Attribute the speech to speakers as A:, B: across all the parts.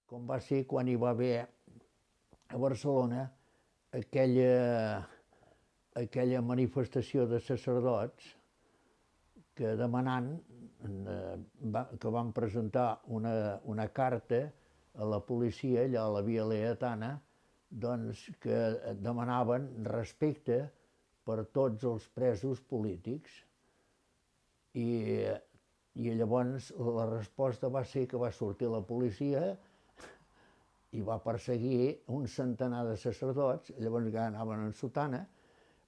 A: com va ser quan hi va haver a Barcelona aquella manifestació de sacerdots que demanant que van presentar una carta a la policia allà a la Via Laietana, doncs que demanaven respecte per tots els presos polítics. I llavors la resposta va ser que va sortir la policia i va perseguir un centenar de sacerdots, llavors que anaven en sotana,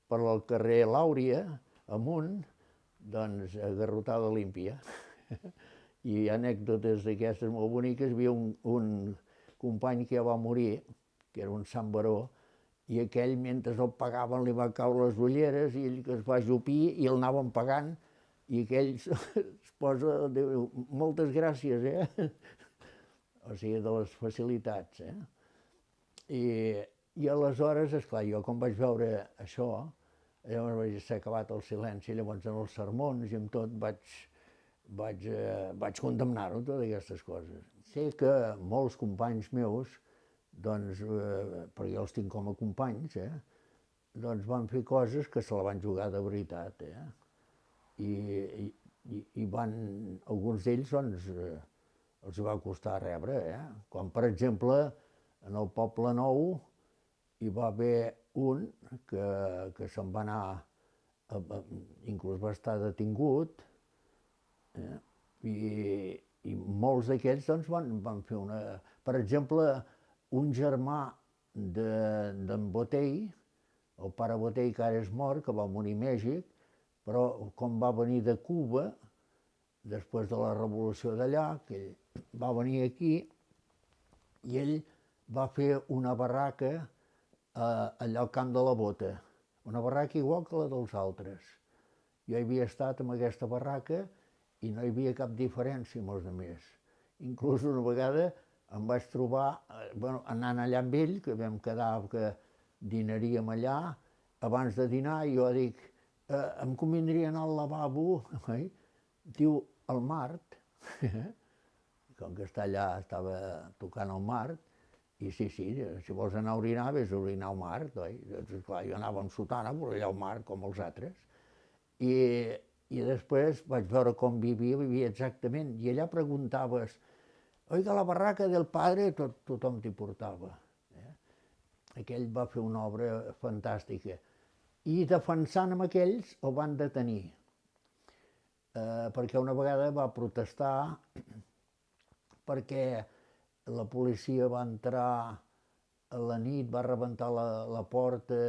A: per al carrer Làuria, amunt, doncs a garrotada límpia. I hi ha anècdotes d'aquestes molt boniques. Hi havia un company que ja va morir, que era un sant baró, i aquell, mentre el pagaven, li va caure les ulleres i ell que es va ajupir i el anaven pagant, i aquell es posa, diu, moltes gràcies, O sigui, de les facilitats, I aleshores, esclar, jo com vaig veure això, llavors s'ha acabat el silenci, llavors en els sermons i en tot vaig condemnar-ho, totes aquestes coses. Sé que molts companys meus, doncs, perquè jo els tinc com a companys, doncs van fer coses que se la van jugar de veritat, I alguns d'ells, doncs, els va costar rebre, Com, per exemple, en el Poble Nou hi va haver un que se'n va anar, inclús va estar detingut, i molts d'aquests doncs, van fer una... Per exemple, un germà d'en Botey, el pare Botey, que ara és mort, que va morir a Mèxic, però com va venir de Cuba, després de la revolució d'allà, que ell va venir aquí i ell va fer una barraca allà al Camp de la Bota, una barraca igual que la dels altres. Jo hi havia estat amb aquesta barraca i no hi havia cap diferència amb els altres. Inclús una vegada em vaig trobar, anant allà amb ell, que vam quedar que dinaríem allà, abans de dinar jo dic, em convindria anar al lavabo, diu, el Mart, com que està allà, estava tocant el Mart, i sí, si vols anar a orinar, vés a orinar al Mart, oi? Doncs, clar, jo anava amb sotana, però allà al Mart, com els altres. I després vaig veure com vivia exactament, i allà preguntaves, oiga, la barraca del padre, tothom t'hi portava. Aquell va fer una obra fantàstica. I defensant amb aquells el van detenir, perquè una vegada va protestar perquè la policia va entrar a la nit, va rebentar la porta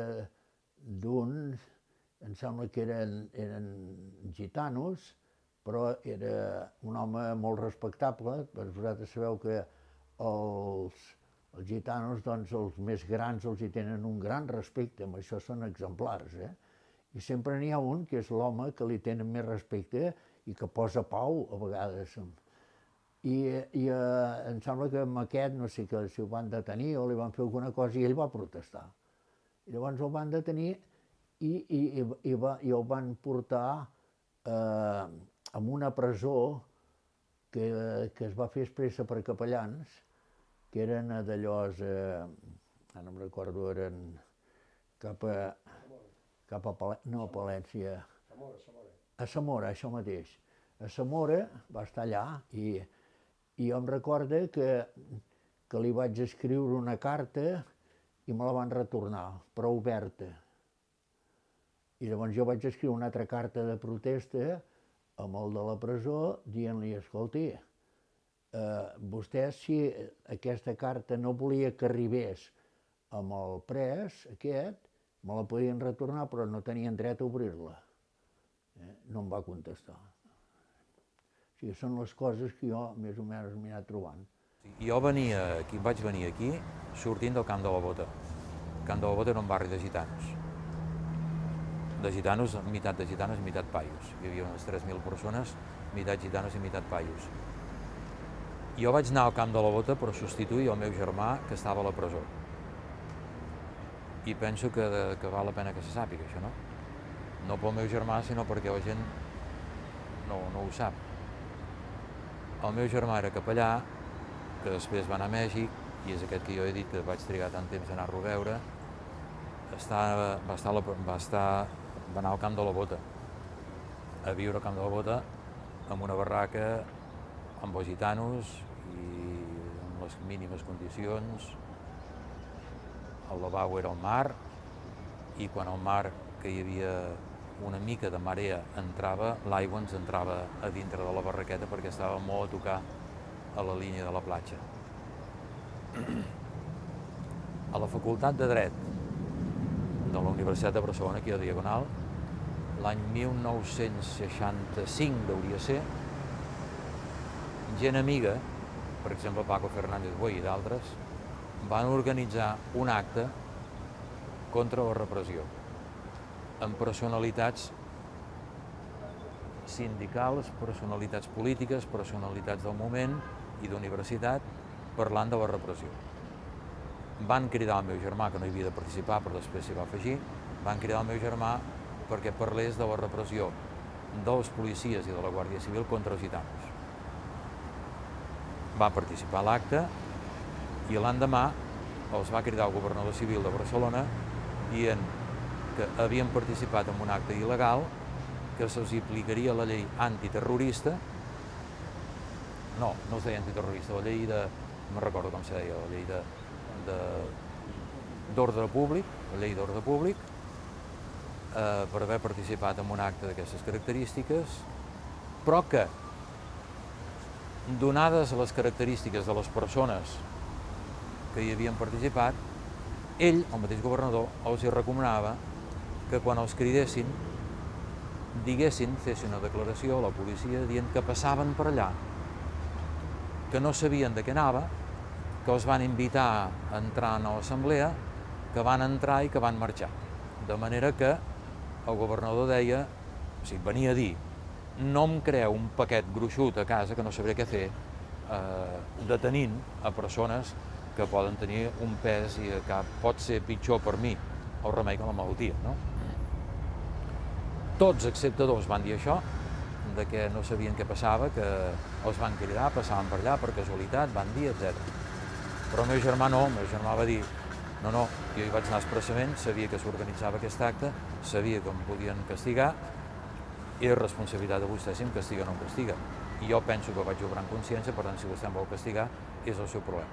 A: d'uns, em sembla que eren gitanos, però era un home molt respectable, perquè vosaltres sabeu que els gitanos, doncs, els més grans els hi tenen un gran respecte, amb això són exemplars, I sempre n'hi ha un que és l'home que li tenen més respecte i que posa pau a vegades. I em sembla que amb aquest, no sé si el van detenir o li van fer alguna cosa i ell va protestar. I llavors el van detenir i el van portar a una presó que es va fer expressa per capellans, que eren d'allò, ara no em recordo, eren cap a Palència, a Zamora, això mateix. A Zamora va estar allà i jo em recordo que li vaig escriure una carta i me la van retornar, però oberta. I llavors jo vaig escriure una altra carta de protesta amb el de la presó dient-li, escolti, vostè si aquesta carta no volia que arribés amb el pres aquest, me la podien retornar, però no tenien dret a obrir-la. No em va contestar. O sigui, són les coses que jo més o menys m'he anat trobant.
B: Jo vaig venir aquí sortint del Camp de la Bota. El Camp de la Bota era un barri de gitanos. De gitanos, meitat de gitanos i meitat paios. Hi havia unes 3.000 persones, meitat gitanos i meitat paios. Jo vaig anar al Camp de la Bota per substituir el meu germà que estava a la presó. I penso que val la pena que se sàpiga això, no? No pel meu germà, sinó perquè la gent no ho sap. El meu germà era capellà que després va anar a Mèxic, i és aquest que jo he dit que vaig trigar tant temps a anar-lo a veure, va anar al Camp de la Bota, a viure al Camp de la Bota, amb una barraca, amb els gitanos i en les mínimes condicions. El lavabo era al mar, i quan al mar, que hi havia una mica de marea, entrava, l'aigua ens entrava a dintre de la barraqueta perquè estava molt a tocar a la línia de la platja. A la Facultat de Dret de la Universitat de Barcelona, aquí a Diagonal, l'any 1965 hauria ser, gent amiga, per exemple Paco Fernández Buey i d'altres, van organitzar un acte contra la repressió, amb personalitats sindicals, personalitats polítiques, personalitats del moment i d'universitat, parlant de la repressió. Van cridar el meu germà, que no hi havia de participar, però després s'hi va afegir, van cridar el meu germà perquè parlés de la repressió dels policies i de la Guàrdia Civil contra els gitanos. Va participar a l'acte i l'endemà els va cridar el governador civil de Barcelona dient que havien participat en un acte il·legal, que se'ls aplicaria la llei antiterrorista. No es deia antiterrorista, la llei de... no recordo com se deia, la llei d'ordre públic, la llei d'ordre públic, per haver participat en un acte d'aquestes característiques, però que, donades les característiques de les persones que hi havien participat, ell, el mateix governador, els recomanava que quan els cridessin, diguessin, fessin una declaració a la policia dient que passaven per allà, que no sabien de què anava, que els van invitar a entrar a l'assemblea, que van entrar i que van marxar. De manera que el governador deia, o sigui, venia a dir, no em creu un paquet gruixut a casa que no sabré què fer detenint a persones que poden tenir un pes i que pot ser pitjor per mi el remei que la malaltia, no? Tots, excepte dos, van dir això, de que no sabien què passava, que els van cridar, passaven per allà per casualitat, van dir, etc. Però el meu germà no, el meu germà va dir, no, jo hi vaig anar expressament, sabia que s'organitzava aquest acte, sabia que em podien castigar, i és responsabilitat de vostè si em castiga o no em castiga. I jo penso que vaig obrar en consciència, per tant, si vostè em vol castigar, és el seu problema.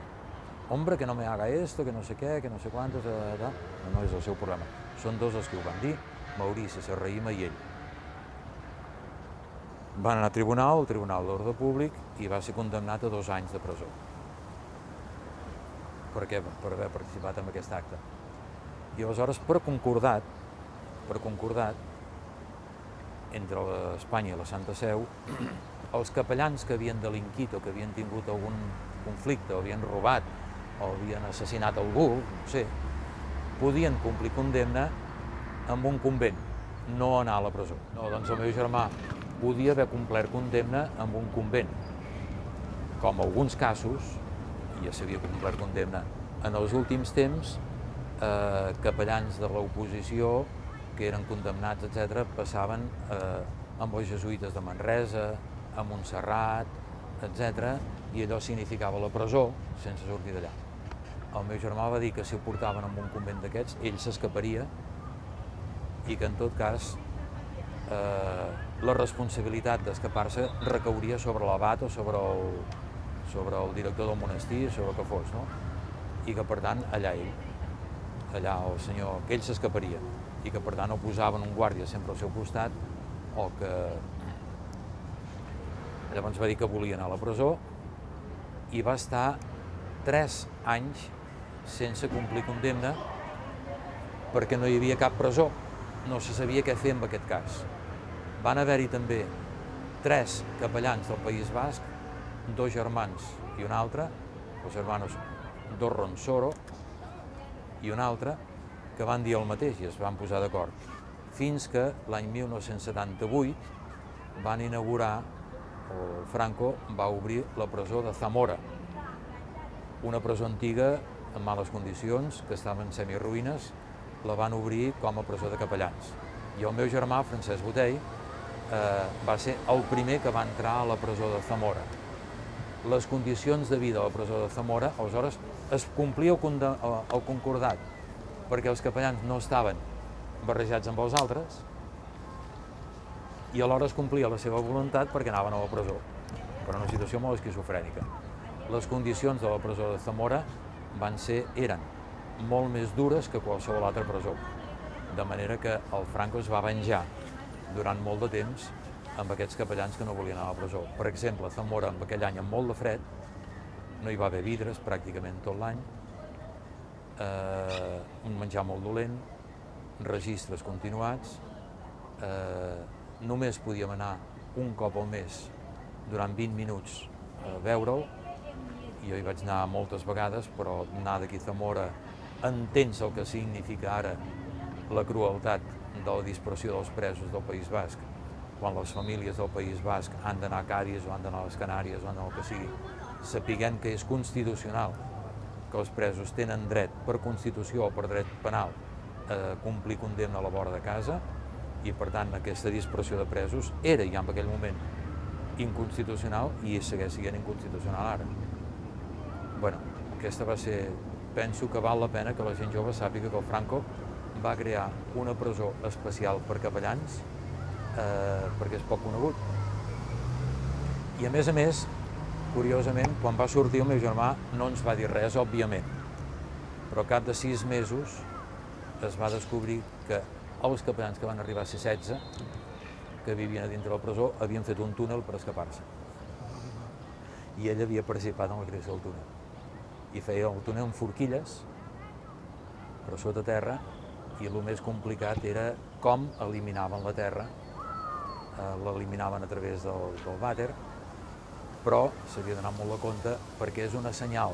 B: Hombre, que no me haga esto, que no sé què, que no sé quantos, no és el seu problema. Són dos els que ho van dir, Maurici Serrahima i ell. Van anar al tribunal d'ordre públic, i va ser condemnat a 2 anys de presó. Per què? Per haver participat en aquest acte. I aleshores, per concordat, entre Espanya i la Santa Seu, els capellans que havien delinquit o que havien tingut algun conflicte, o havien robat, o havien assassinat algú, no sé, podien complir condemna amb un convent, no anar a la presó. No, doncs el meu germà podia haver complert condemna amb un convent, com alguns casos, ja s'havia complert condemna en els últims temps, capellans de l'oposició que eren condemnats, etc., passaven amb els jesuïtes de Manresa, a Montserrat, etc., i allò significava la presó sense sortir d'allà. El meu germà va dir que si ho portaven en un convent d'aquests, ell s'escaparia i que en tot cas la responsabilitat d'escapar-se recauria sobre l'abat o sobre el director del monestir, sobre el que fos, no? I que per tant allà el senyor, que ell s'escaparia i que per tant el posaven un guàrdia sempre al seu costat, o que llavors va dir que volia anar a la presó i va estar 3 anys sense complir condemna perquè no hi havia cap presó, no se sabia què fer amb aquest cas. Van haver-hi també 3 capellans del País Basc, 2 germans i un altre, els germanos Dorronsoro i un altre, que van dir el mateix i es van posar d'acord, fins que l'any 1978 van inaugurar, o Franco va obrir la presó de Zamora, una presó antiga en males condicions, que estava en semiruïnes, la van obrir com a presó de capellans. I el meu germà, Francesc Botey, va ser el primer que va entrar a la presó de Zamora. les condicions de vida a la presó de Zamora, aleshores es complia el concordat, perquè els capellans no estaven barrejats amb els altres i alhora es complia la seva voluntat perquè anaven a la presó, per una situació molt esquizofrènica. Les condicions de la presó de Zamora eren molt més dures que qualsevol altra presó, de manera que el Franco es va venjar durant molt de temps amb aquests capellans que no volien anar a la presó. Per exemple, a Zamora, en aquell any amb molt de fred, no hi va haver vidres pràcticament tot l'any, un menjar molt dolent, registres continuats, només podíem anar un cop al mes durant 20 minuts a veure'l. Jo hi vaig anar moltes vegades, però anar d'aquí a Zamora entens el que significa ara la crueltat de la dispersió dels presos del País Basc, quan les famílies del País Basc han d'anar a Càdiz o han d'anar a les Canàries o han d'anar al que sigui, sapiguent que és constitucional, que els presos tenen dret per Constitució o per dret penal a complir condemna a la vora de casa, i per tant aquesta dispersió de presos era ja en aquell moment inconstitucional i segueix sent inconstitucional ara. Bueno, aquesta va ser, penso que val la pena que la gent jove sàpiga que el Franco va crear una presó especial per capellans perquè és poc conegut. I a més, curiosament, quan va sortir el meu germà no ens va dir res, òbviament, però al cap de 6 mesos es va descobrir que els capellans que van arribar a ser 16, que vivien a dintre de la presó, havien fet un túnel per escapar-se. I ell havia participat en la creació del túnel. I feia el túnel amb forquilles, però sota terra, i el més complicat era com eliminaven la terra. L'eliminaven a través del vàter, però s'havia d'anar molt a compte perquè és una senyal,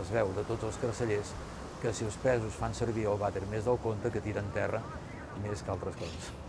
B: es veu, de tots els carcellers, que si els presos fan servir el vàter més del compte, que tiren terra més que altres coses.